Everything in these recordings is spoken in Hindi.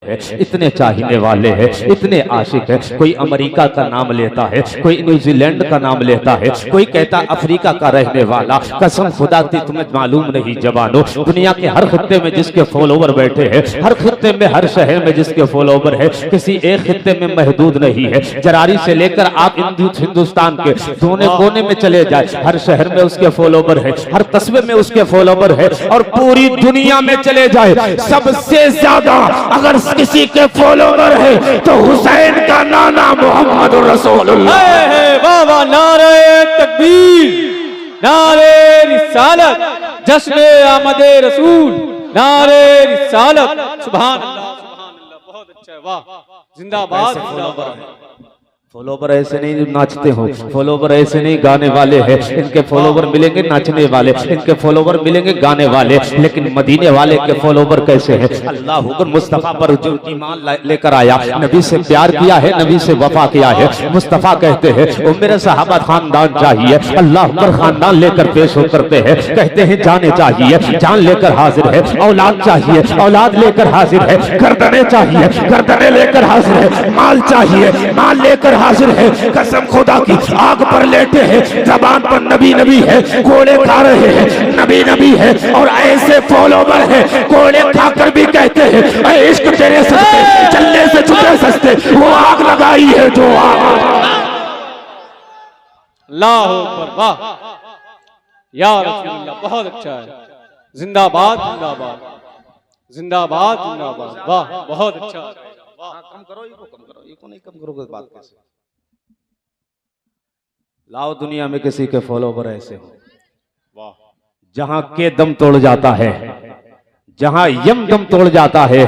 हैं, इतने चाहने वाले हैं, इतने आशिक हैं। कोई अमेरिका का नाम लेता है, कोई न्यूजीलैंड का नाम लेता है, कोई कहता अफ्रीका का रहने वाला। कसम खुदा की तुम्हें मालूम नहीं जवानों, दुनिया के हर खित्ते में जिसके फॉलोवर बैठे हैं, हर खित्ते में हर शहर में जिसके फॉलोवर है, किसी एक खित्ते में महदूद नहीं है। जरारी से लेकर आप हिंदुस्तान के कोने कोने में चले जाए, हर शहर में उसके फॉलोवर है, हर कस्बे में उसके फॉलोवर है, और पूरी दुनिया में चले जाए सबसे ज्यादा अगर किसी के फॉलोवर है तो हुसैन का नाना मोहम्मद रसूलुल्लाह। वाह वाह, नारे तकबीर, नारे रिसालत, जश्न आमदे रसूल, नारे रिसालत, सुभान अल्लाह, सुभान अल्लाह, बहुत अच्छा है, वाह, जिंदाबाद जिंदाबाद। फॉलोवर ऐसे नहीं नाचते हो, फॉलोवर ऐसे नहीं गाने वाले हैं, इनके फॉलोवर मिलेंगे नाचने वाले, इनके फॉलोवर मिलेंगे गाने वाले, लेकिन मदीने वाले के फॉलोवर कैसे हैं? अल्लाह हुक्म मुस्तफा पर जो ईमान लेकर आया, नबी से प्यार किया है, नबी से वफा किया है। मुस्तफा कहते हैं वो मेरे सहाबा खानदान चाहिए, अल्लाह पर खानदान लेकर पेश हो करते हैं, कहते हैं जाने चाहिए, जान लेकर हाजिर है, औलाद चाहिए, औलाद लेकर हाजिर है, गर्दनें चाहिए, गर्दनें लेकर हाजिर है, माल चाहिए, माल लेकर हाजिर है। कसम खुदा की आग पर लेटे हैं, जबान पर नबी नबी है, कोड़े खा रहे हैं, नबी नबी है, और ऐसे फॉलोवर है कोड़े खाकर भी कहते हैं ऐ इश्क तेरे सस्ते, चलने से छुटे सस्ते, वो आग लगाई है जो आग। अल्लाह अकबर, वाह या रसूलुल्लाह, बहुत अच्छा है, जिंदाबाद जिंदाबाद, जिंदाबाद जिंदाबाद, वाह बहुत अच्छा। कम करो, इको नहीं कम करोगे बात कैसे? लाओ दुनिया में किसी के फॉलोवर ऐसे हो, वाह, जहां के दम तोड़ जाता है, जहां यम दम तोड़ जाता है,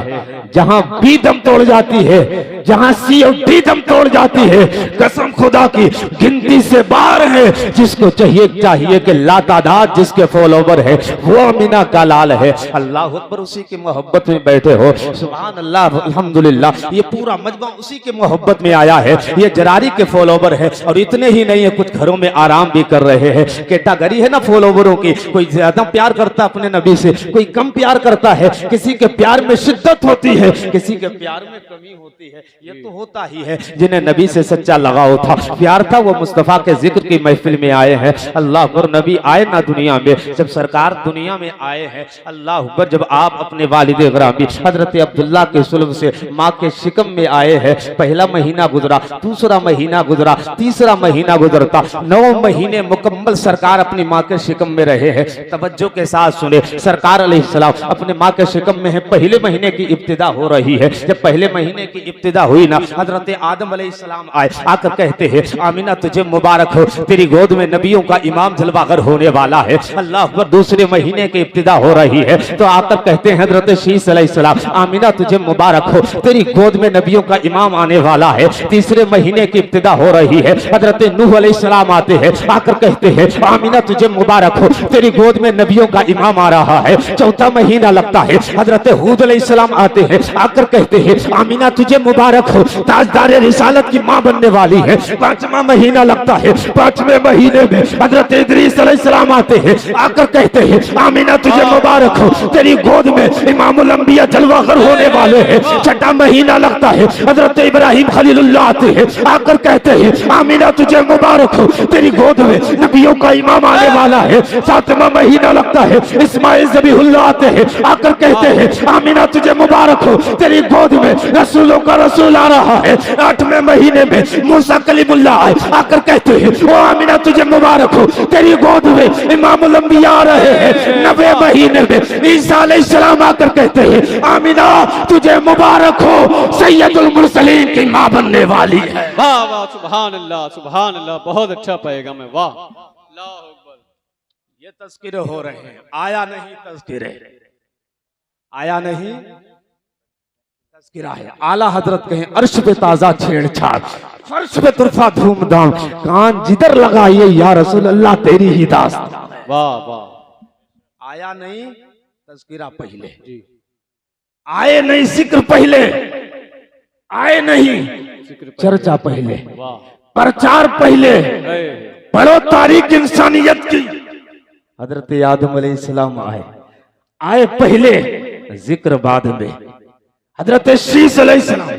जहां बी दम तोड़ जाती है, जहां सी और डी दम तोड़ जाती है। कसम खुदा की गिनती से बाहर है, जिसको चाहिए कि लातादाद जिसके फॉलोवर है वो अमीना का लाल है। अल्लाह अकबर, उसी की मोहब्बत में बैठे हो, सुभान अल्लाह, अल्हम्दुलिल्लाह। ये पूरा मजमा उसी के मोहब्बत में आया है, ये जरारी के फॉलोवर है। और इतने ही नहीं है, कुछ घरों में आराम भी कर रहे हैं। कैटेगरी है ना फॉलोवरों की, कोई ज्यादा प्यार करता अपने नबी से, कोई कम प्यार करता है, किसी के प्यार में शिद्दत होती है, किसी के प्यार में कमी होती है। ये तो होता ही है, जिन्हें नबी से सच्चा लगाव था, प्यार था, वो मुस्तफा के जिक्र की महफिल में आए हैं। अल्लाह अकबर, नबी आए ना दुनिया में, जब सरकार दुनिया में आए हैं, अल्लाह अकबर, जब आप अपने वालिद ग्रामी हजरत अब्दुल्ला के सुल्ब से माँ के शिकम में आए हैं, पहला महीना गुजरा, दूसरा महीना गुजरा, तीसरा महीना गुजरता, 9 महीने मुकम्मल सरकार अपनी माँ के शिकम में रहे हैं। तवज्जो के साथ सुने, सरकार अलैहिस्सलाम अपने माँ के शिकम में है, पहले महीने की इब्तिदा हो रही है। जब पहले महीने की इब्तिदा हुई ना, हजरत आदम अलैहिस्सलाम आए, आकर कहते हैं आमीना तुझे मुबारक हो, तेरी गोद में नबियों का इमाम जलवागर होने वाला है। अल्लाह अकबर, दूसरे महीने की इब्तिदा हो रही है, तो आकर कहते हैं हजरत शीस अलैहिस्सलाम आमीना तुझे मुबारक हो, तेरी गोद में नबियों का इमाम आने वाला है। तीसरे महीने की इब्तिदा हो रही है, हजरत नूह अलैहिस्सलाम आते हैं, आकर कहते हैं आमीना तुझे मुबारक हो, तेरी गोद में नबियों का इमाम आ रहा है। चौथा महीना लगता है, हजरत हूद अलैहिस्सलाम आते हैं, आकर कहते हैं आमीना तुझे मुबारक हो, ताजदार रिसालत की मां बनने वाली है। 5वां महीना लगता है, 5वें महीने में हजरत इदरीस अलैहिस्सलाम आते हैं, आकर कहते हैं आमीना तुझे मुबारक हो, तेरी गोद में इमामुल अंबिया जलवागर होने वाले हैं। 6वां महीना लगता है, हजरत इब्राहिम खलीलुल्लाह आते हैं, आकर कहते हैं आमीना तुझे मुबारक हो, तेरी गोद में नबियों का इमाम आने वाला है। 7वां महीना लगता है, इस्माइल ज़बीहुल्लाह आते हैं, आकर कहते हैं आमीना तुझे मुबारक हो, तेरी गोद में रसूलों का रसूल आ रहा है। 8वें महीने में मूसा कलीमुल्लाह आए, आकर कहते हैं ओ आमीना तुझे मुबारक हो, तेरी गोद में इमामुल अंबिया आ रहे हैं। 9वें महीने में ईसा अलैहिस्सलाम आकर कहते हैं आमीना तुझे मुबारक हो, सैयदुल मुरसलीन की मां बनने वाली है। वाह वाह, सुभान अल्लाह, सुभान अल्लाह, बहुत अच्छा पैगाम है, वाह, अल्लाह अकबर। ये तज़किरे हो रहे हैं, आया नहीं तज़किरे, आया नहीं तज़किरा है। आला हजरत कहें अर्श पे ताजा छेड़छाड़, फर्श पे तुरफा धूमधाम, कान जिधर लगाइए या रसूल अल्लाह तेरी ही दास्तान। वाह वाह, आया नहीं तज़किरा पहले जी, आए नहीं जिक्र पहले, आए नहीं चर्चा पहले, वाह, प्रचार पहले, पढ़ो तारीख इंसानियत की। हजरत आदम अलैहिस्सलाम आए, आए पहले जिक्र बाद में। हजरत शीस अलैहिस्सलाम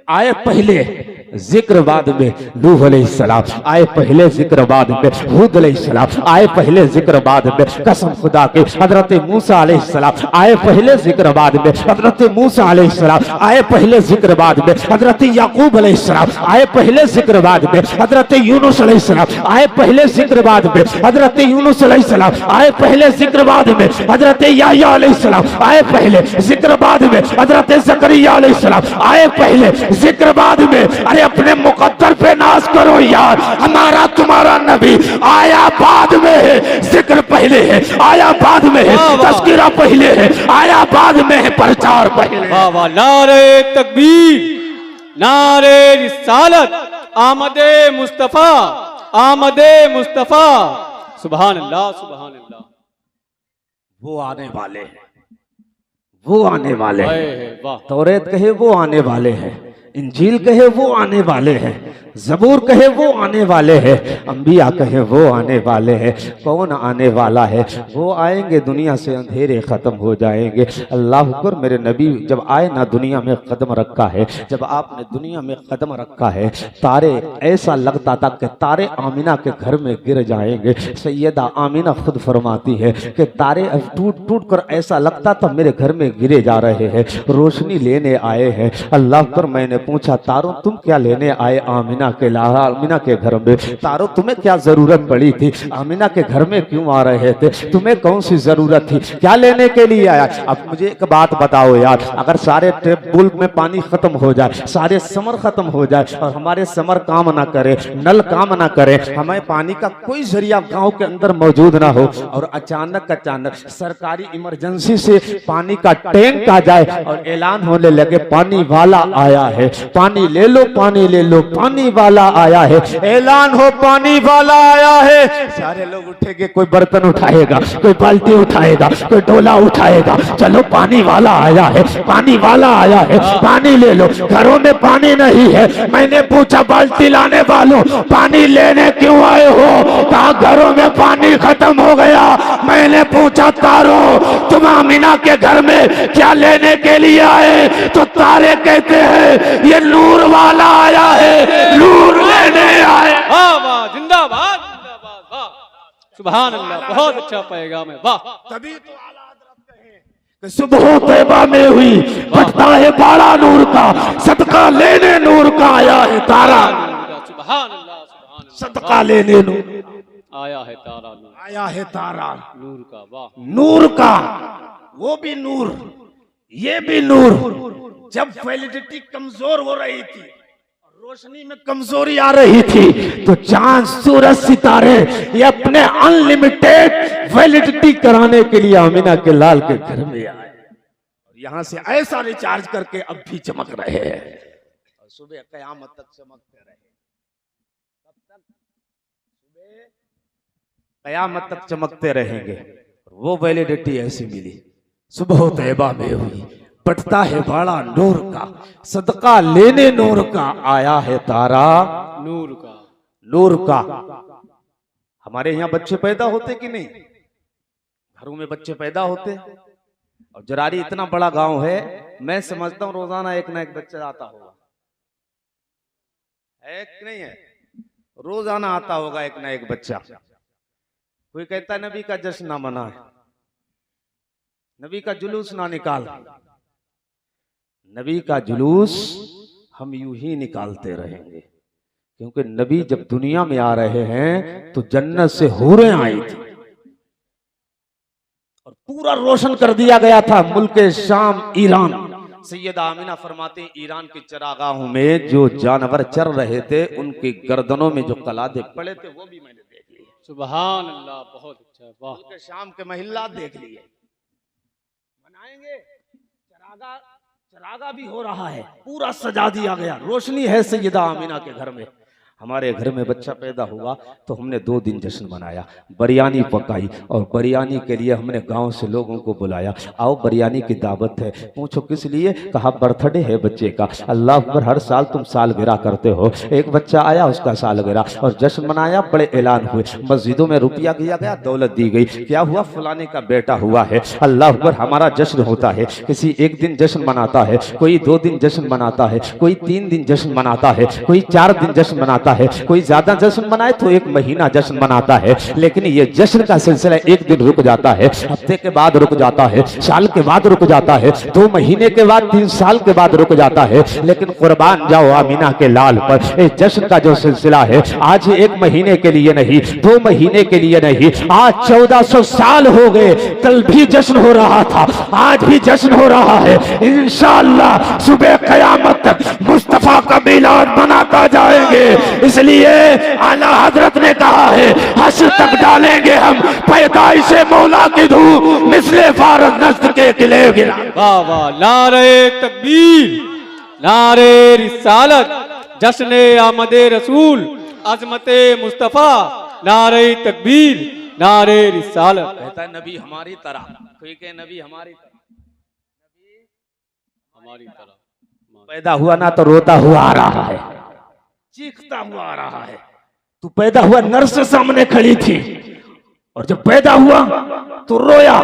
आए पहले, जिक्र बाद में नूह अलैहिस्सलाम आए पहले, जिक्र बाद में हूद अलैहिस्सलाम आए पहले, जिक्र बाद में कसम खुदा के हजरत मूसा अलैहिस्सलाम आए पहले, जिक्र बाद में हजरत मूसा अलैहिस्सलाम आए पहले, जिक्र बाद में हजरत याकूब अलैहिस्सलाम आए पहले, जिक्र बाद में हजरत यूनुस अलैहिस्सलाम आए पहले, जिक्र बाद में हजरत यूनुस अलैहिस्सलाम आए पहले, जिक्र बाद में हजरत याह्या अलैहिस्सलाम आए पहले, जिक्र बाद में हजरत ज़करिया अलैहिस्सलाम आए पहले, जिक्र बाद में। अरे अपने मुकद्दर पे नाज करो यार, हमारा तुम्हारा नबी आया बाद में है, जिक्र पहले है, आया बाद में है, तज़किरा पहले है, आया बाद में है, प्रचार पहले। वाह वाह, नारे तकबीर, नारे रिसालत, आमदे मुस्तफा, आमदे मुस्तफा, सुभान अल्लाह, सुभान अल्लाह। वो आने वाले हैं, वो आने वाले हैं। वाह, तौरेत कहे वो आने वाले हैं, इंजील कहे वो आने वाले हैं, ज़बूर कहे वो आने वाले हैं, अंबिया कहे वो आने वाले हैं। कौन आने वाला है? वो आएंगे, दुनिया से अंधेरे खत्म हो जाएंगे। अल्लाह अकबर। मेरे नबी जब आए ना, दुनिया में कदम रखा है, जब आपने दुनिया में कदम रखा है, तारे ऐसा लगता था कि तारे आमिना के घर में गिर जाएंगे। सैयदा आमिना खुद फरमाती है कि तारे टूट टूट कर ऐसा लगता था मेरे घर में गिरे जा रहे हैं, रोशनी लेने आए हैं। अल्लाह अकबर। मैंने पूछा, तारों तुम क्या लेने आए आमिना के घर में? तारों तुम्हें क्या जरूरत पड़ी थी? आमिना के घर में क्यों आ रहे थे? तुम्हें कौन सी जरूरत थी? क्या लेने के लिए आया? अब मुझे एक बात बताओ यार, अगर सारे टेबल में पानी खत्म हो जाए, सारे समर खत्म हो जाए और हमारे समर काम ना करे, नल काम ना करे, हमें पानी का कोई जरिया गांव के अंदर मौजूद ना हो और अचानक सरकारी इमरजेंसी से पानी का टैंक आ जाए और ऐलान होने लगे पानी वाला आया है, पानी ले लो, पानी ले लो, पानी वाला आया है, ऐलान हो पानी वाला आया है। सारे लोग उठेंगे, कोई बर्तन उठाएगा, कोई बाल्टी उठाएगा, कोई डोला उठाएगा, चलो पानी वाला आया है, पानी वाला आया है, पानी ले लो। घरों में पानी नहीं है, मैंने पूछा बाल्टी लाने वालों पानी लेने क्यों आए हो? कहा घरों में पानी खत्म हो गया। मैंने पूछा तारों तुम आमिना के घर में क्या लेने के लिए आए? तो तारे कहते हैं ये नूर वाला आया है, नूर लेने आए। वाह वाह, जिंदाबाद जिंदाबाद, वाह सुभान अल्लाह, बहुत अच्छा पैगाम है। वाह, तभी तो आला हज़रत कहे कि सुबह तैबा में हुई बटता है बाड़ा नूर का, सदका लेने नूर का आया है तारा। सुभान अल्लाह, सुभान अल्लाह, सदका लेने नूर आया है तारा, नूर आया है तारा, नूर का। वाह, नूर का, वो भी नूर, ये भी नूर। जब वैलिडिटी कमजोर हो रही थी, रोशनी में कमजोरी आ रही थी, तो चांद सूरज सितारे ये अपने अनलिमिटेड वैलिडिटी कराने के लिए आमिना के लाल के घर में आए और यहां से ऐसा रिचार्ज करके अब भी चमक रहे हैं और सुबह कयामत तक चमकते रहे। कब तक? सुबह कयामत तक चमकते रहेंगे। वो वैलिडिटी ऐसी मिली, सुबह तैबा में हुई बटता है बाड़ा नूर का, सदका लेने नूर का आया है तारा, नूर का, नूर का। हमारे यहाँ बच्चे पैदा होते कि नहीं? घरों में बच्चे पैदा होते। और जरारी इतना बड़ा गांव है, मैं समझता हूँ रोजाना एक ना एक बच्चा आता होगा, है कि नहीं है? रोजाना आता होगा एक ना एक बच्चा। कोई कहता है नबी का जश्न ना मना, नबी का जुलूस ना निकाल। नबी का जुलूस हम यूं ही निकालते रहेंगे, क्योंकि नबी जब दुनिया में आ रहे हैं तो जन्नत से हूरें आई थी और पूरा रोशन कर दिया गया था मुल्क शाम, ईरान। सैयदा आमिना फरमाते हैं, ईरान के चरागाहों में जो जानवर चर रहे थे, उनकी गर्दनों में जो कलादे पड़े थे, वो भी मैंने देख लिए। सुभान अल्लाह, बहुत अच्छा। वाह, मुल्क शाम के महिला देख लिए। बनाएंगे चरागा भी हो रहा है, पूरा सजा दिया गया, रोशनी है सैयदा आमिना के घर में। हमारे घर में बच्चा पैदा हुआ तो हमने 2 दिन जश्न मनाया, बिरयानी पकाई और बिरयानी के लिए हमने गांव से लोगों को बुलाया, आओ बिरयानी की दावत है। पूछो किस लिए? कहा बर्थडे है बच्चे का। अल्लाह अकबर, हर साल तुम सालगिरह करते हो, एक बच्चा आया उसका सालगिरह और जश्न मनाया, बड़े ऐलान हुए, मस्जिदों में रुपया दिया गया, दौलत दी गई, क्या हुआ? फलाने का बेटा हुआ है। अल्लाह अकबर, हमारा जश्न होता है, किसी एक दिन जश्न मनाता है, कोई 2 दिन जश्न मनाता है, कोई 3 दिन जश्न मनाता है, कोई 4 दिन जश्न मनाता है, कोई ज्यादा जश्न मनाए तो 1 महीना जश्न मनाता है। लेकिन ये जश्न का सिलसिला 1 दिन रुक जाता है, हफ्ते के बाद रुक जाता है, साल के बाद रुक जाता है, 2 महीने के बाद, 3 साल के बाद रुक जाता है। लेकिन कुर्बान जाओ आमीना के लाल पर, इस जश्न का जो सिलसिला है आज 1 महीने के लिए नहीं, 2 महीने के लिए नहीं, आज 1400 साल हो गए, कल भी जश्न हो रहा था, आज भी जश्न हो रहा है। इंशाअल्लाह सुबह क़यामत तक मुस्तफा का मिलाद मनाता जाएंगे। इसलिए आला हजरत ने कहा है, हश्र तक डालेंगे हम पैदाइश मौला की धूम, मिसले फारस नस्ल के किले गिरा। वाह वाह, नारे तकबीर, नारे रिसालत, जश्न आमदे रसूल, अजमते मुस्तफा, नारे तकबीर, नारे रिसालत। कहता है नबी हमारी तरह, कोई कहे नबी हमारी तरह, हमारी तरह पैदा हुआ ना तो रोता हुआ आ रहा है, चीखता हुआ आ रहा है। तू पैदा हुआ नर्स से सामने खड़ी थी और जब पैदा हुआ तो रोया,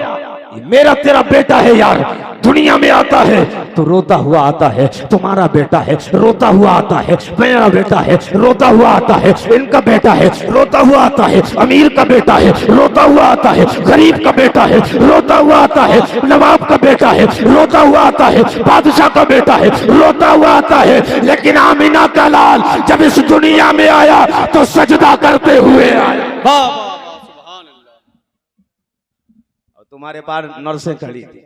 ये मेरा तेरा बेटा है यार, दुनिया में आता है तो रोता हुआ आता है, तुम्हारा बेटा है रोता हुआ आता है, मेरा बेटा है रोता हुआ आता है, इनका बेटा है रोता हुआ आता है, अमीर का बेटा है रोता हुआ आता है, गरीब का बेटा है रोता हुआ आता है, नवाब का बेटा है रोता हुआ आता है, बादशाह का बेटा है रोता हुआ आता है। लेकिन आमीना का लाल जब इस दुनिया में आया तो सजदा करते हुए आया। वाह वाह, सुभान अल्लाह। और तुम्हारे पास नर्सें खड़ी थी,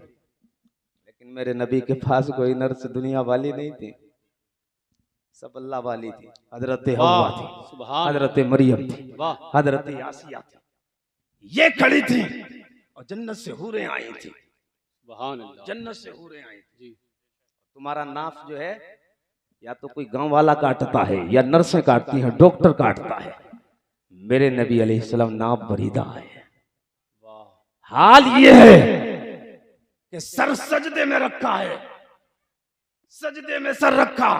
लेकिन मेरे नबी के पास कोई नर्स दुनिया वाली नहीं थी, सब अल्लाह वाली थी। हजरत हव्वा थी, सुभान हजरत मरियम थी, वाह, हजरत यासिया थी, ये खड़ी थी और जन्नत से हूरें आई थी, सुभान अल्लाह, जन्नत से हूरें आई थी। जी, तुम्हारा नाफ जो है या तो कोई गांव वाला काटता है या नर्सें काटती हैं, डॉक्टर काटता है, मेरे नबी अलैहिस्सलाम नाफ बरीदा है। वाह, हाल ये है कि सर सजदे में रखा है, सजदे में सर रखा।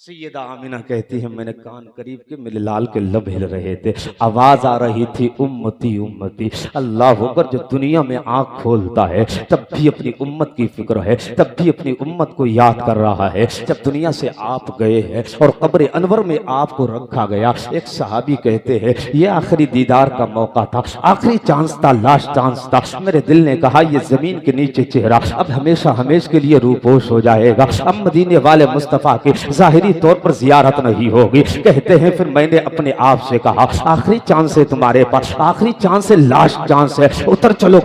सैयदा आमिना कहती है मैंने कान करीब के, मेरे लाल के लब हिल रहे थे, आवाज आ रही थी उम्मती उम्मती। अल्लाह अकबर, जो दुनिया में आंख खोलता है तब भी अपनी उम्मत की फिक्र है, तब भी अपनी उम्मत को याद कर रहा है। जब दुनिया से आप गए हैं और कब्र अनवर में आपको रखा गया, एक सहाबी कहते हैं ये आखिरी दीदार का मौका था, आखिरी चांस था, लास्ट चांस था। मेरे दिल ने कहा ये जमीन के नीचे चेहरा अब हमेशा हमेशा के लिए रूपोश हो जाएगा, अब मदीने वाले मुस्तफा की जाहिरी तौर पर जियारत नहीं होगी। कहते हैं फिर मैंने अपने आप से कहा आखिरी चांस है तुम्हारे पास, आखिरी चांस है, लास्ट चांस है, उतर चलो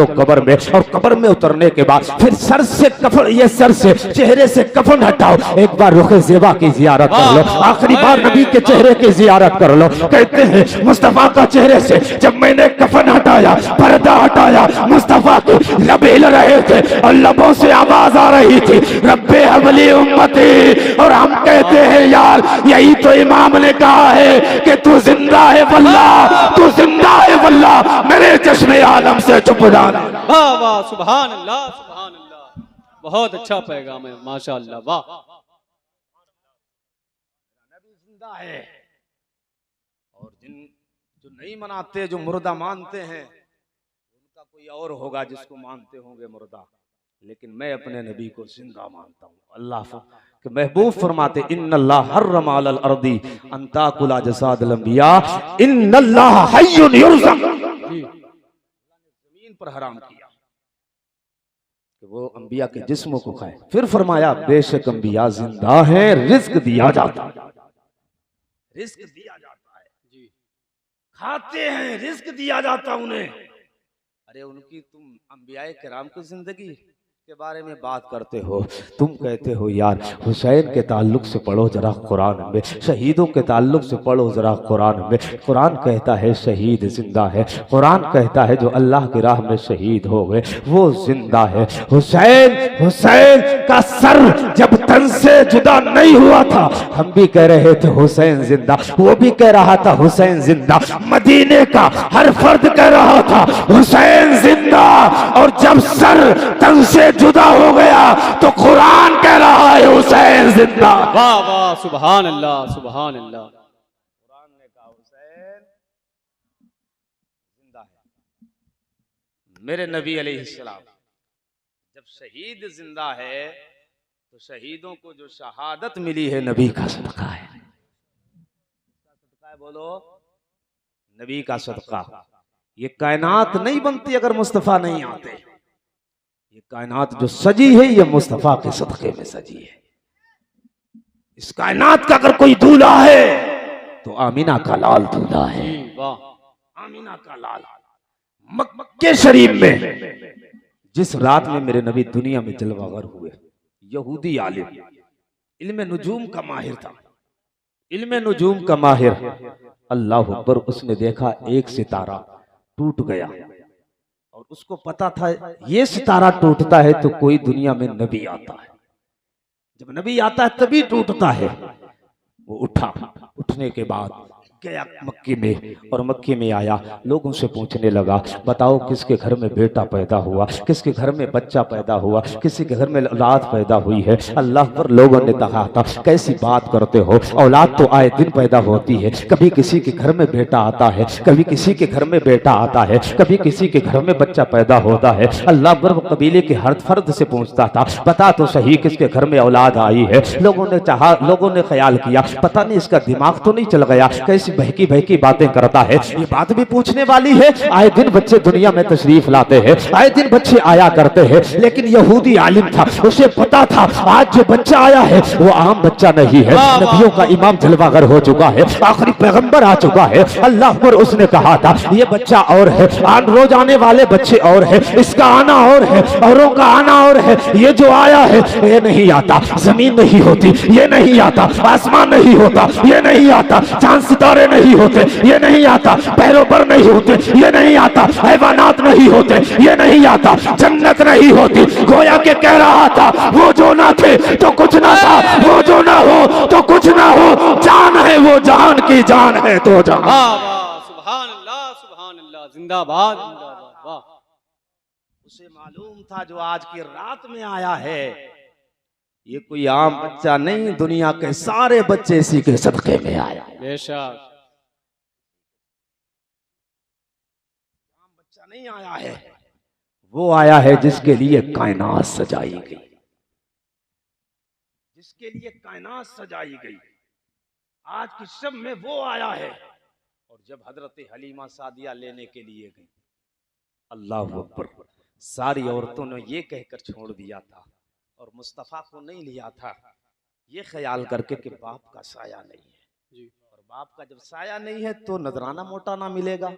कब्र में। और कब्र में उतरने के बाद फिर सर से कफन, ये सर से चेहरे से कफन हटाओ, एक बार रुखे ज़ेबा की जियारत कर लो, आखिरी बार नबी के चेहरे की जियारत कर लो। कहते हैं मुस्तफा का चेहरे से जब मैंने कफन हटाया, पर्दा हटाया, मुस्तफा के लब हिल रहे थे और लबों से आवाज आ रही थी रब्बे हवली उम्मती। और हम कहते हैं यार यही तो इमाम ने कहा है कि तू जिंदा है वल्लाह, तू जिंदा है वल्लाह, मेरे चश्मे आलम से चुप जाना। वाह वाह, सुभान अल्लाह, सुभान अल्लाह, बहुत अच्छा पैगाम है, माशाअल्लाह, वाह। नबी जिंदा है और जो नहीं मनाते, जो मुर्दा मानते हैं, उनका कोई और होगा जिसको मानते होंगे मुर्दा, लेकिन मैं अपने नबी को जिंदा मानता हूँ। अल्लाह के महबूब फरमाते इन्नल्लाह हर्रमा अलल अर्दी अन ताकुला जसादल अंबिया इन्नल्लाह हय्युन युरज़क़। जमीन पर हराम किया कि वो अंबिया के जिस्मों को खाए। फिर फरमाया बेशक अंबिया जिंदा हैं, रिज्क दिया जाता है, रिज्क दिया जाता है, जी खाते हैं, रिज्क दिया जाता उन्हें। अरे उनकी तुम अंबियाए किराम की जिंदगी के के बारे में बात करते हो, तुम कहते हो यार हुसैन के ताल्लुक से पढ़ो जरा कुरान में, शहीदों के ताल्लुक से पढ़ो जरा कुरान में। कुरान कहता है शहीद जिंदा है, कुरान कहता है जो अल्लाह की राह में शहीद हो गए वो जिंदा है। हुसैन हुसैन का सर जब तन से जुदा नहीं हुआ था हम भी कह रहे थे हुसैन जिंदा, वो भी कह रहा था हुसैन जिंदा, मदीने का हर फर्द कह रहा था हुसैन जिंदा। और जब सर तन से जुदा हो गया तो कुरान कह रहा है हुसैन जिंदा। वाह वाह, सुभान अल्लाह सुभान अल्लाह। कुरान ने कहा हुसैन जिंदा है। मेरे नबी अलैहिस्सलाम जब शहीद जिंदा है तो शहीदों को जो शहादत मिली है नबी का सदका है। बोलो नबी का सदका। ये कायनात नहीं बनती अगर मुस्तफा नहीं आते। ये कायनात जो सजी है ये मुस्तफा के सदके में सजी है। इस कायनात का अगर कोई दूल्हा है तो आमीना का लाल दूल्हा है। वाह, आमीना का लाल। मक्के शरीफ में जिस रात में मेरे नबी दुनिया में जलवागर हुए, यहूदी आलिम इल्म नुजूम का माहिर था, इल्म नुजूम का माहिर, अल्लाह अकबर, उसने देखा एक सितारा टूट गया और उसको पता था ये सितारा टूटता है तो कोई दुनिया में नबी आता है, जब नबी आता है तभी टूटता है। वो उठा, उठने के बाद गया मक्के में और मक्के में आया, लोगों से पूछने लगा बताओ किसके घर में बेटा पैदा हुआ, किसके घर में बच्चा पैदा हुआ, किसी के घर में औलाद पैदा हुई है। अल्लाह पर लोगों ने कहा था कैसी बात करते हो, औलाद तो आए दिन पैदा होती है, कभी किसी के घर में बेटा आता है, कभी किसी के घर में बेटा आता है, कभी किसी के घर में बच्चा पैदा होता है। अल्लाह पर कबीले के हर फर्द से पूछता था बता तो सही किसके घर में औलाद आई है। लोगों ने चाहा, लोगों ने ख्याल किया पता नहीं इसका दिमाग तो नहीं चल गया, कैसी बहकी बहकी बातें करता है, ये बात भी पूछने वाली है। आए दिन बच्चे दुनिया में तशरीफ लाते हैं, आए दिन बच्चे आया करते हैं, लेकिन यहूदी आलिम था, उसे पता था आज जो बच्चा आया है वो आम बच्चा नहीं है, नबियों का इमाम जलवागर हो चुका है, आखिरी पैगंबर आ चुका है। अल्लाह पर उसने कहा था ये बच्चा और है, रोज आने वाले बच्चे और है, इसका आना और है, औरों का आना और है। ये जो आया है ये नहीं आता, जमीन नहीं होती ये नहीं आता, आसमान नहीं होता ये नहीं आता, चांद सितारे नहीं होते ये नहीं आता, पैरों पर नहीं होते ये नहीं आता, हैवानात नहीं होते ये नहीं आता, जन्नत नहीं होती। गोया के कह रहा था वो जो ना थे तो कुछ ना था, वो जो ना हो तो कुछ ना हो, जान है वो जान की जान है तो जान। सुभान अल्लाह जिंदाबाद जिंदाबाद। वाह, उसे मालूम था जो आज की रात में आया है ये कोई आम बच्चा नहीं, दुनिया के सारे बच्चे इसी के सदके में आया। बेशक बच्चा नहीं आया है, वो आया है जिसके लिए कायनात सजाई गई, जिसके लिए कायनात सजाई गई। आज की शब में वो आया है। और जब हजरत हलीमा सादिया लेने के लिए गई, अल्लाह अकबर, सारी औरतों ने ये कहकर छोड़ दिया था और मुस्तफ़ा को नहीं लिया था ये ख्याल करके कि बाप का साया नहीं है जी। और बाप का जब साया नहीं है तो नजराना मोटा ना मिलेगा।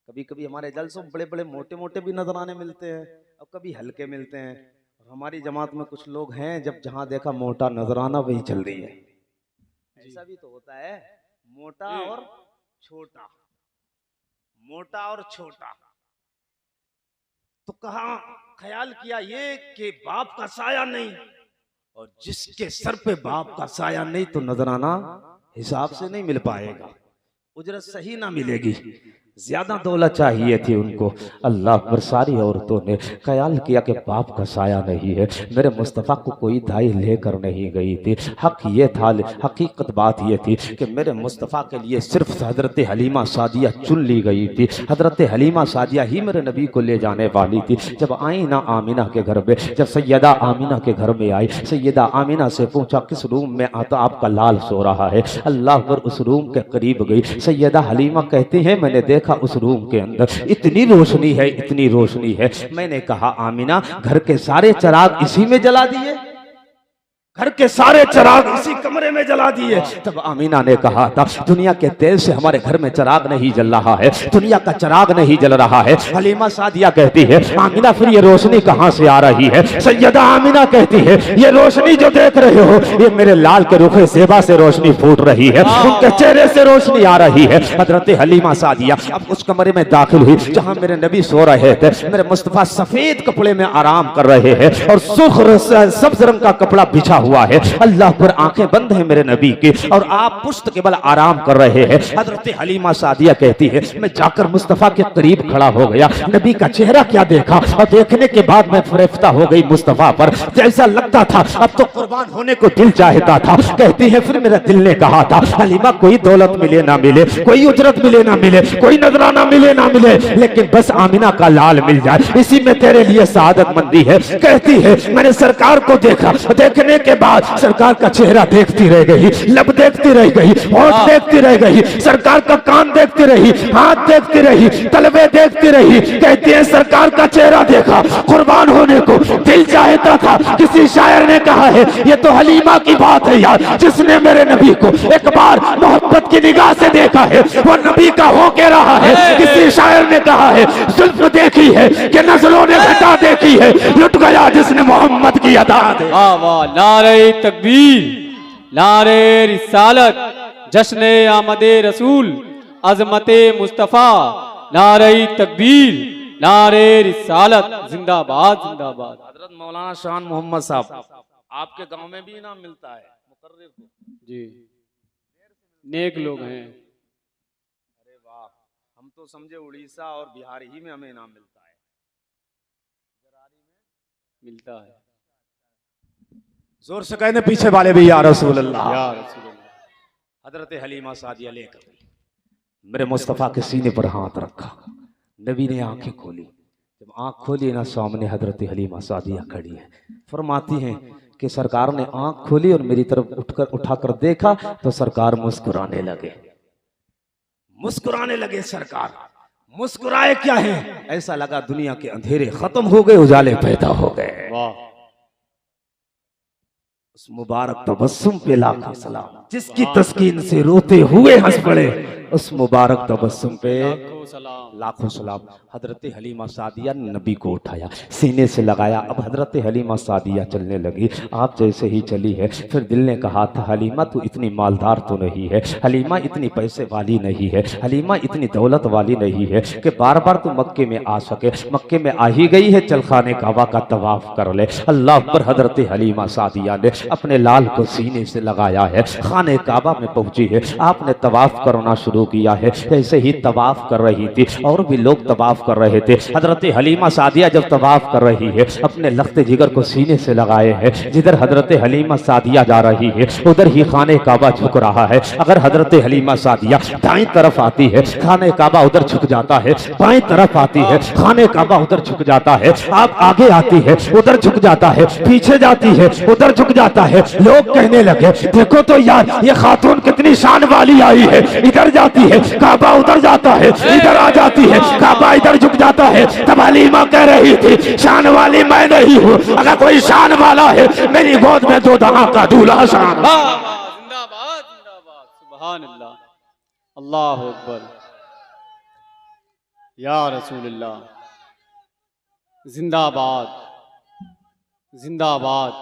कभी कभी हमारे जलसों बड़े बड़े मोटे मोटे भी नजराने मिलते हैं और कभी हल्के मिलते हैं। और हमारी जमात में कुछ लोग हैं जब जहां देखा मोटा नजराना वही चल रही है। ऐसा भी तो होता है, मोटा और छोटा, मोटा और छोटा। तो कहा ख्याल किया ये कि बाप का साया नहीं, और जिसके सर पे बाप का साया नहीं तो नजराना हिसाब से नहीं मिल पाएगा, उजरत सही ना मिलेगी। ज्यादा दौलत चाहिए थी उनको। अल्लाह पर सारी औरतों ने ख्याल किया कि बाप का साया नहीं है। मेरे मुस्तफ़ा को कोई दाई लेकर नहीं गई थी। हक ये था, हकीकत बात ये थी कि मेरे मुस्तफ़ा के लिए सिर्फ हजरत हलीमा सादिया चुन ली गई थी। हजरत हलीमा सादिया ही मेरे नबी को ले जाने वाली थी। जब आई ना आमिना के घर में, जब सैयदा आमिना के घर में आई, सैयदा आमिना से पूछा किस रूम में आता आपका लाल सो रहा है। अल्लाह पर उस रूम के करीब गई। सैयदा हलीमा कहती है मैंने देखा उस रूम के अंदर इतनी रोशनी है, इतनी रोशनी है। मैंने कहा आमिना घर के सारे चिराग इसी में जला दिए। घर के सारे चिराग इसी कमरे में जला दिए। तब आमीना ने कहा था दुनिया के तेल से हमारे घर में चिराग नहीं जल रहा है, दुनिया का चिराग नहीं जल रहा है। हलीमा सादिया कहती है आमीना फिर ये रोशनी कहां से आ रही है? सैयदा आमीना कहती है ये रोशनी जो देख रहे हो ये मेरे लाल के रुखे सेबा से रोशनी फूट रही है, उनके चेहरे से रोशनी आ रही है। हजरत हलीमा सादिया अब उस कमरे में दाखिल हुई जहां मेरे नबी सो रहे थे। मेरे मुस्तफा सफेद कपड़े में आराम कर रहे हैं और सुर्ख सब्ज रंग का कपड़ा बिछा हुआ है। अल्लाह पर आंखें बंद है मेरे नबी की और आप पुश्त के बल आराम कर रहे हैं। हजरत हलीमा सादिया कहती है मैं जाकर मुस्तफा के करीब खड़ा हो गया, नबी का चेहरा क्या देखा और देखने के बाद मैं फरेफ्ता हो गई मुस्तफा पर। जैसा लगता था अब तो कुर्बान होने को दिल चाहता था। कहती है फिर मेरा दिल ने कहा था हलीमा कोई दौलत मिले ना मिले, कोई उजरत मिले ना मिले, कोई नजराना मिले ना मिले, लेकिन बस आमीना का लाल मिल जाए, इसी में तेरे लिए सआदत मंदी है। कहती है मैंने सरकार को देखा, देखने के बाद सरकार का चेहरा देखती रह गई, लब देखती रह गई, होंठ देखती रह गई, सरकार का कान देखती रही, हाथ देखती रही, तलवे देखती रही। कहती है सरकार का चेहरा देखा, कुर्बान होने को दिल चाहता था। किसी शायर ने कहा है ये तो हलीमा की बात है यार, जिसने मेरे नबी को एक बार मोहब्बत की निगाह से देखा है वो नबी का हो के रहा है। किसी शायर ने कहा है जुल्फ देखी है कि नजरों ने घटा देखी है, लुट गया जिसने मोहम्मद की अदा देखी। वाह वाह, नारे तकबीर, नारे रिसालत, जश्न आमदे रसूल, अजमते मुस्तफा, नारे तकबीर, नारे रिसालत, जिंदाबाद जिंदाबाद। हजरत मौलाना शान मोहम्मद साहब आपके गांव में भी इनाम मिलता है मुकर्रिर को? जी, नेक लोग हैं। अरे वाह, हम तो समझे उड़ीसा और बिहार ही में हमें इनाम मिलता है। मिलता है। जोर से कहने पीछे वाले भी या रसूल अल्लाह। या रसूल अल्लाह। हजरत हलीमा सादिया लेकर मेरे मुस्तफा के सीने पर हाथ रखा, नबी ने आंखें खोली। जब आंख खोली ना सामने हजरत हलीमा सादिया खड़ी है। फरमाती हैं कि सरकार ने आंख खोली और मेरी तरफ उठाकर देखा तो सरकार मुस्कुराने लगे, मुस्कुराने लगे। सरकार मुस्कुराए क्या है, ऐसा लगा दुनिया के अंधेरे खत्म हो गए, उजाले पैदा हो गए। वाह, उस मुबारक तबस्सुम पे लाखों सलाम, जिसकी तस्कीन से रोते हुए हंस पड़े, उस मुबारक तबस्सुम पे लाखों सलाम। हजरत हलीमा सादिया ने नबी को उठाया, सीने से लगाया। अब हजरत हलीमा सादिया चलने लगी। आप जैसे ही चली है फिर दिल ने कहा था हलीमा तू इतनी मालदार तो नहीं है, हलीमा इतनी पैसे वाली नहीं है, हलीमा इतनी दौलत वाली नहीं है कि बार बार तू मक्के में आ सके। मक्के में आ ही गई है, चल खाने काबा का तवाफ कर ले। अल्लाह पर हजरत हलीमा सादिया ने अपने लाल को सीने से लगाया है, खाने काबा में पहुंची है। आपने तवाफ करना शुरू किया है। जैसे ही तवाफ कर रही थी और भी लोग तवाफ कर रहे थे, हजरत हलीमा सादिया जब तवाफ कर रही है अपने लख्ते जिगर को सीने से लगाए है। जिधर हजरत हलीमा सादिया जा रही है उधर ही खाने काबा झुक रहा है। अगर हजरत हलीमा सादिया दाईं तरफ आती है खाने काबा उधर झुक जाता है, बाईं तरफ आती है खाने काबा उधर झुक जाता है। आप आगे आती है उधर झुक जाता है, पीछे जाती है उधर झुक जाता है। लोग कहने लगे देखो तो यार ये खातून कितनी शान वाली आई है, इधर जाती है काबा उधर जाता है, इधर आ जाती है काबा इधर झुक जाता है। तब हलीमा कह रही थी शान वाली मैं नहीं हूँ, अगर कोई शान वाला है मेरी गोद में दो दहा का दूल्हा शान। जिंदाबाद जिंदाबाद, सुभान अल्लाह, अल्लाह अकबर, या रसूल अल्लाह, जिंदाबाद जिंदाबाद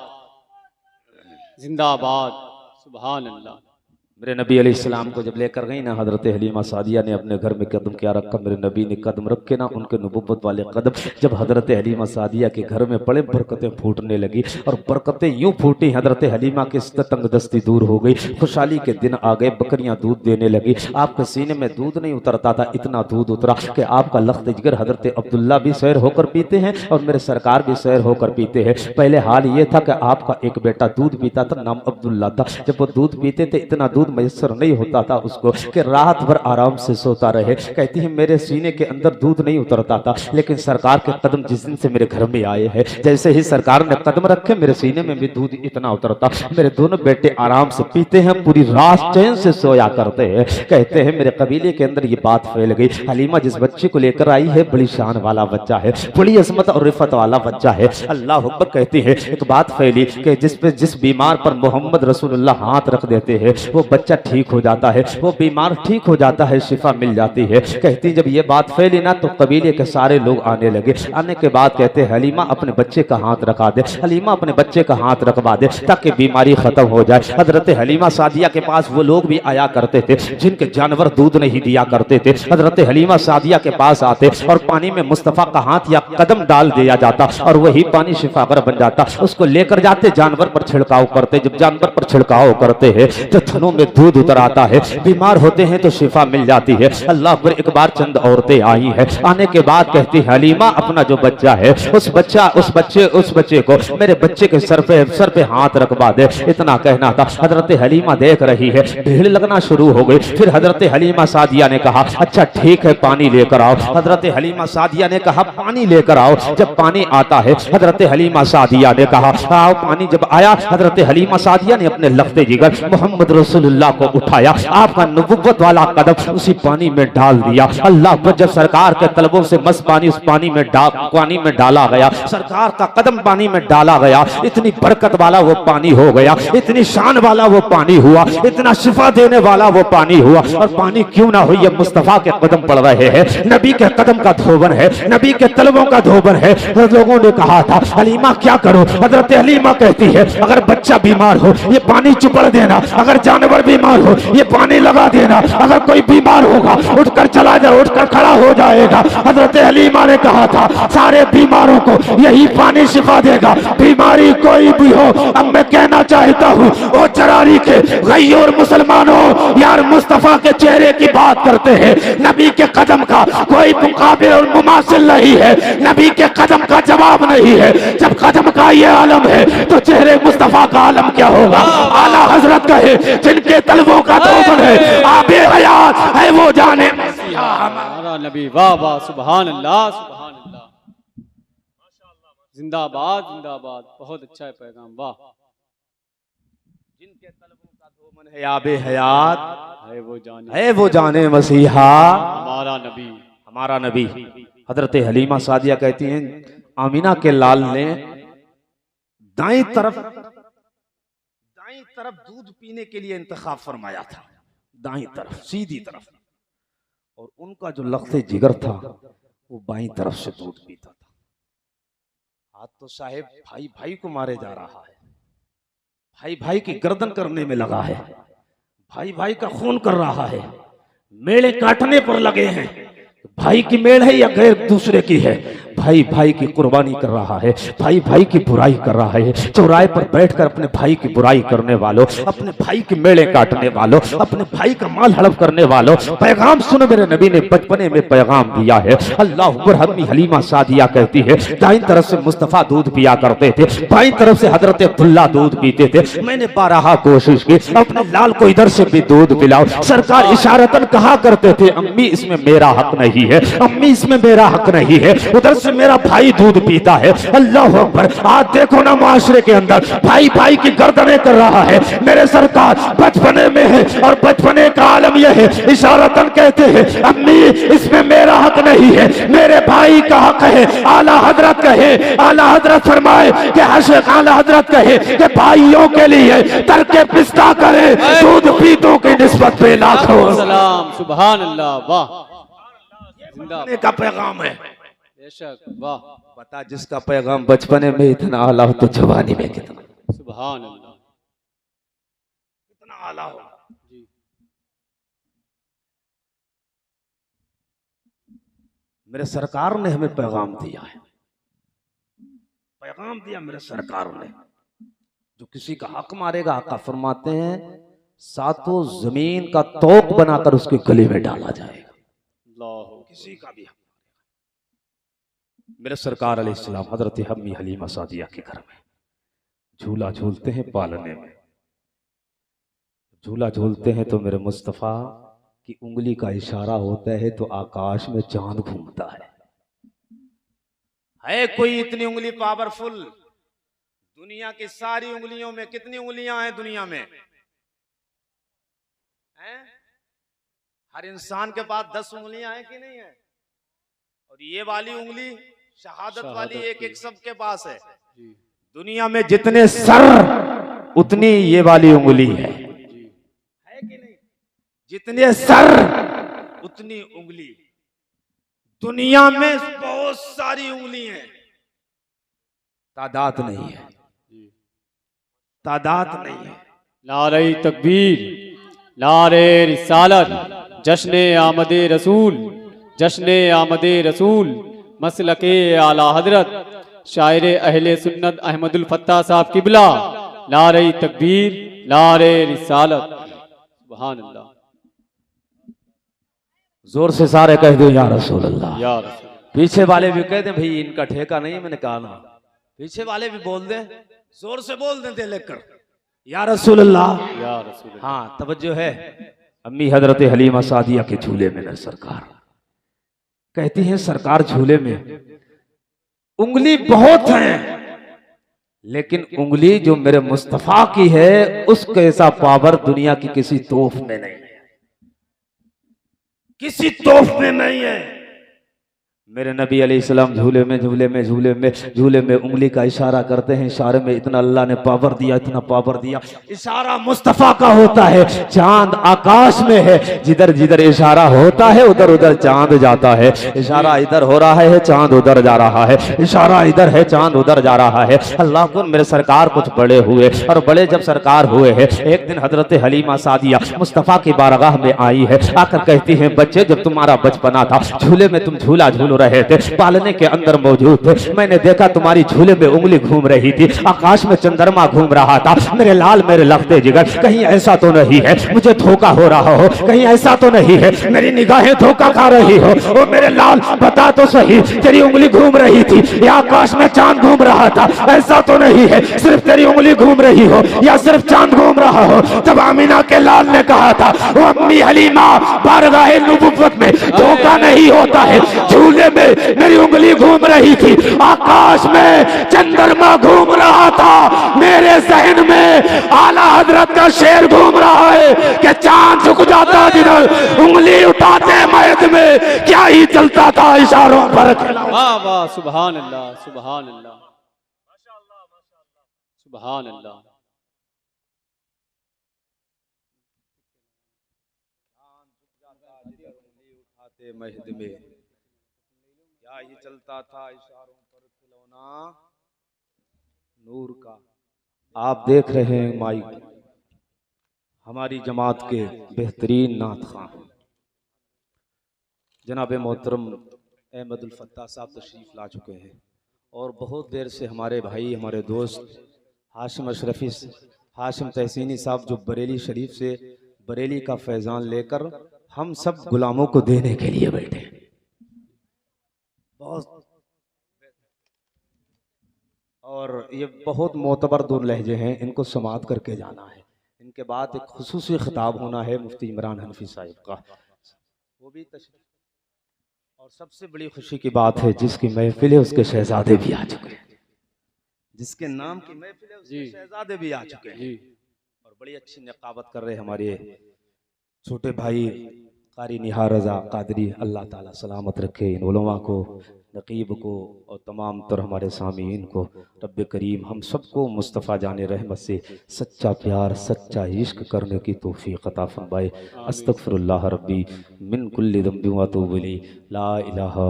जिंदाबाद, सुभान अल्लाह। मेरे नबी अलैहिस्सलाम को जब लेकर गई ना हजरत हलीमा सादिया ने अपने घर में कदम क्या रखा, मेरे नबी ने कदम रखे ना उनके नबुव्वत वाले कदम जब हजरत हलीमा सादिया के घर में पड़े बरकतें फूटने लगी। और बरकतें यूं फूटी हजरत हलीमा की तंगदस्ती दूर हो गई, खुशहाली के दिन आ गए, बकरियां दूध देने लगी। आपके सीने में दूध नहीं उतरता था, इतना दूध उतरा कि आपका लख्त जिगर हजरत अब्दुल्ला भी सैर होकर पीते हैं और मेरे सरकार भी सैर होकर पीते हैं। पहले हाल ये था कि आपका एक बेटा दूध पीता था, नाम अब्दुल्ला था। जब वो दूध पीते थे इतना दूध दूध मैसर नहीं होता था उसको कि रात भर आराम से सोता रहे। कहती है मेरे सीने के अंदर दूध नहीं उतरता था, लेकिन सरकार के कदम जिस दिन से मेरे घर में आए हैं, जैसे ही सरकार ने कदम रखे मेरे सीने में भी दूध इतना उतरता। मेरे दोनों बेटे आराम से पीते हैं, पूरी रात चैन से सोया करते हैं। कहते हैं मेरे कबीले के अंदर ये बात फैल गई, हलीमा जिस बच्चे को लेकर आई है बड़ी शान वाला बच्चा है, बड़ी अजमत और रिफत वाला बच्चा है। अल्लाह अकबर। कहती है एक बात फैली कि जिस बीमार पर मोहम्मद रसूलुल्लाह हाथ रख देते हैं वो बच्चा ठीक हो जाता है, वो बीमार ठीक हो जाता है, शिफा मिल जाती है। कहती जब ये बात फैली ना तो कबीले के सारे लोग आने लगे। आने के बाद कहते हैं हलीमा अपने बच्चे का हाथ रखा दे, हलीमा अपने बच्चे का हाथ रखवा दे ताकि बीमारी खत्म हो जाए। हजरत हलीमा सादिया के पास वो लोग भी आया करते थे जिनके जानवर दूध नहीं दिया करते थे। हजरत हलीमा सादिया के पास आते और पानी में मुस्तफा का हाथ या कदम डाल दिया जाता और वही पानी शिफागर बन जाता। उसको लेकर जाते, जानवर पर छिड़काव करते। जब जानवर पर छिड़काव करते हैं तो थनों में दूध उतर आता है, बीमार होते हैं तो शिफा मिल जाती है। अल्लाह पर एक बार चंद औरतें आई है। आने के बाद कहती हलीमा अपना जो बच्चा है उस बच्चे को मेरे बच्चे के सर पे हाथ रखवा दे, इतना कहना था। हजरत हलीमा देख रही है, भीड़ लगना शुरू हो गई। फिर हजरत हलीमा सादिया ने कहा अच्छा ठीक है पानी लेकर आओ। हजरत हलीमा सादिया ने कहा पानी लेकर आओ। जब पानी आता है हजरत हलीमा सादिया ने कहा आओ पानी। जब आया हजरत हलीमा सादिया ने अपने लफ्ते जिगर मोहम्मद रसूलुल्लाह को उठाया, आपका नबुव्वत वाला कदम उसी पानी में डाल दिया। अल्लाह पर जब सरकार के तलबों से मस्त पानी उस पानी में डाला गया, सरकार का कदम पानी में डाला गया, इतनी बरकत वाला वो पानी हो गया, इतनी शान वाला वो पानी हुआ, इतना शिफा देने वाला वो पानी हुआ। और पानी क्यों ना हो, ये मुस्तफा के कदम पड़ रहे हैं, नबी के कदम का धोबन है, नबी के तलबों का धोबन है। लोगों ने कहा था हलीमा क्या करो। हजरत हलीमा कहती है अगर बच्चा बीमार हो ये पानी चुपड़ देना, अगर जानवर बीमार हो ये पानी लगा देना, अगर कोई बीमार होगा उठकर चला जाए, उठकर खड़ा हो जाएगा। हजरत हलीमा ने कहा था सारे बीमारों को यही पानी शिफा देगा, बीमारी कोई भी हो। अब मैं कहना चाहता हूँ ओ चरारी के गैर मुसलमानों, यार मुस्तफा के चेहरे की बात करते हैं, नबी के कदम का कोई मुकाबिल और मुमासिल नहीं है, नबी के कदम का जवाब नहीं है। जब कदम का ये आलम है तो चेहरे मुस्तफा का आलम क्या होगा। आला हजरत कहे जिनके तलबों का धोबन है, आबे हयात है वो जाने हमारा नबी। वाह वाह सुभान अल्लाह सुभान अल्लाह, जिंदाबाद जिंदाबाद, बहुत अच्छा है पैगाम। वाह जिनके तलबों का धोबन है आबे हयात है वो जाने मसीहा हमारा नबी। हजरत हलीमा सादिया कहती हैं आमीना के लाल ने दाईं तरफ दूध पीने के लिए इंतखाब फरमाया था, दाईं तरफ सीधी तरफ, और उनका जो लख्ते जिगर था वो बाईं तरफ से दूध पीता था। आज तो साहेब भाई भाई को मारे जा रहा है, भाई भाई की गर्दन करने में लगा है, भाई भाई का खून कर रहा है, मेड़े काटने पर लगे हैं। भाई की मेड़ है या गैर दूसरे की है, भाई भाई की कुर्बानी कर रहा है, भाई भाई की बुराई कर रहा है। चौराहे पर बैठकर अपने भाई की बुराई करने वालों, अपने भाई की मेड़े काटने वालों, अपने भाई का माल हड़प करने वालों, पैगाम सुनो, मेरे नबी ने बचपने में पैगाम दिया है। अल्लाह अकबर। हम्मी हलीमा सादिया कहती है दाईं तरफ से मुस्तफा दूध पिया करते थे, बाईं तरफ से हजरत अब्दुल्ला दूध पीते थे। मैंने बारहा कोशिश की अपने लाल को इधर से भी दूध पिलाओ, सरकार इशारतन कहा करते थे अम्मी इसमें मेरा हक नहीं है, अम्मी इसमें मेरा हक नहीं है, उधर से मेरा भाई दूध पीता है। अल्लाह अकबर। आज देखो ना माशरे के अंदर भाई भाई की गर्दनें कर रहा है। मेरे सरकार बचपने में है और बचपने का आलम यह है, इशारतन कहते हैं अम्मी इसमें मेरा हक नहीं है, मेरे भाई का हक है। आला हजरत कहे, आला हजरत फरमाए कि हशक आला हजरत कहे कि भाइयों के लिए तरके पिस्ता करे दूध पीतों की निस्बत पे लाखों सलाम। सुभान अल्लाह। वाह का पैगाम है बेशक। वाह बता जिसका पैगाम बचपने में इतना आला हो तो जवानी में कितना सुभान अल्लाह, कितना आला हो। जी मेरे सरकार ने हमें पैगाम दिया है, पैगाम दिया मेरे सरकार ने। जो किसी का हक मारेगा आका फरमाते हैं सातों जमीन का तोक बनाकर उसके गले में डाला जाएगा, किसी का भी। मेरे सरकार अलैहिस्सलाम हजरत हम्मी हलीमा सादिया के घर में झूला झूलते हैं पालने में। झूला झूलते हैं तो मेरे मुस्तफ़ा की उंगली का इशारा होता है तो आकाश में चांद घूमता है कोई इतनी उंगली पावरफुल? दुनिया की सारी उंगलियों में कितनी उंगलियां हैं दुनिया में? हैं? हर इंसान के पास 10 उंगलियां हैं कि नहीं है? और ये वाली उंगली शहादत वाली एक एक सबके पास है। दुनिया में जितने सर उतनी ये वाली उंगली है कि नहीं? जितने सर उतनी उंगली। दुनिया में बहुत सारी उंगली हैं, तादाद नहीं है, तादाद नहीं है। नारे तकबीर, नारे रिसालत, जश्न आमदे रसूल, जश्न आमदे रसूल, मसलके आला हजरत शायर अहले सुन्नत अहमदुल फत्ता साहब किबला। नारे तकबीर, नारे रिसालत, सुभान अल्लाह। जोर से सारे कह दो या रसूल अल्लाह। या रसूल। पीछे वाले भी कह दे भाई इनका ठेका नहीं है, मैंने कहा ना। पीछे वाले भी बोल दे, जोर से बोल देते लेकर या रसूल अल्लाह, या रसूल अल्लाह। हाँ तवज्जो है। अम्मी हजरत हलीमा सादिया के झूले में न सरकार कहती हैं, सरकार झूले में उंगली बहुत है लेकिन उंगली जो मेरे मुस्तफा की है उसका ऐसा पावर दुनिया की किसी तोफ में नहीं है, किसी तोफ में नहीं है। मेरे नबी अलैहिस्सलाम झूले में उंगली का इशारा करते हैं। इशारे में इतना अल्लाह ने पावर दिया, इतना पावर दिया। इशारा मुस्तफा का होता है, चांद आकाश में है, जिधर जिधर इशारा होता है उधर उधर चांद जाता है। इशारा इधर हो रहा है, चांद उधर जा रहा है, इशारा इधर है, चांद उधर जा रहा है। अल्लाह को मेरे सरकार कुछ बड़े हुए, और बड़े जब सरकार हुए हैं, एक दिन हजरत हलीमा सादिया मुस्तफा की बारगाह में आई है। आकर कहती है, बच्चे जब तुम्हारा बचपना था झूले में तुम झूला झूल रहे थे, पालने के अंदर मौजूद थे, मैंने देखा तुम्हारी झूले में उंगली घूम रही थी, आकाश में चंद्रमा घूम रहा था। मेरे लाल मेरे लखते जिगर, कहीं ऐसा तो नहीं है मुझे धोखा हो रहा हो, कहीं ऐसा तो नहीं है मेरी निगाहें धोखा खा रही हो। ओ मेरे लाल बता तो सही, तेरी उंगली घूम रही थी या आकाश में चांद घूम रहा था? ऐसा तो नहीं है सिर्फ तेरी उंगली घूम रही हो या सिर्फ चांद घूम रहा हो? तब आमीना के लाल ने कहा था, ओ अम्मी हलीमा, बारगाह नबुव्वत में धोखा नहीं होता है। झूले में मेरी उंगली घूम रही थी, आकाश में चंद्रमा घूम रहा था, मेरे जहन में आला हजरत का शेर घूम रहा है कि चांद झुक जाता जिधर उंगली उठाते मयद में क्या ही चलता था इशारों पर। वाह वाह, सुभान अल्लाह, सुभान अल्लाह, सुभान अल्लाह। महद में क्या ही चलता था इशारों पर खिलौना नूर का। आप देख रहे हैं माइक हमारी जमात के बेहतरीन नात खां जनाब मोहतरम अहमदुल फत्ता साहब तशरीफ ला चुके हैं, और बहुत देर से हमारे भाई हमारे दोस्त हाशिम अशरफी हाशिम तहसीनी साहब जो बरेली शरीफ से बरेली का फैजान लेकर हम सब गुलामों को देने के लिए बैठे। बहुत और ये बहुत मोतबर दो लहजे हैं, इनको समात करके जाना है। इनके बाद एक खुसूसी खिताब होना है मुफ्ती इमरान हनफी साहिब का, वो भी और सबसे बड़ी खुशी की बात है जिसकी महफिल है उसके शहजादे भी आ चुके हैं, जिसके नाम की महफिल है उसके शहजादे भी आ चुके हैं, और बड़ी अच्छी निकाबत कर रहे हमारे छोटे भाई कारी निहार रजा कादरी। अल्लाह ताला सलामत रखे इन उलमा को, नकीब को और तमाम तर हमारे सामीन को। रब्बे करीम हम सबको मुस्तफ़ा जाने रहमत से सच्चा प्यार सच्चा इश्क करने की तौफीक अता फरमाए। अस्तगफिरुल्लाह रब्बी मिन कुल्लि ज़ंबि व अतूबु इलैहि। ला इलाहा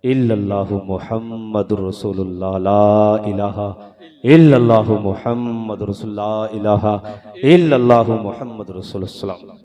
इल्लल्लाहु मुहम्मदुर रसूलुल्लाह, ला इलाहा इल्लल्लाहु मुहम्मदुर रसूलुल्लाह, ला इलाहा इल्लल्लाहु मुहम्मदुर रसूलुल्लाह।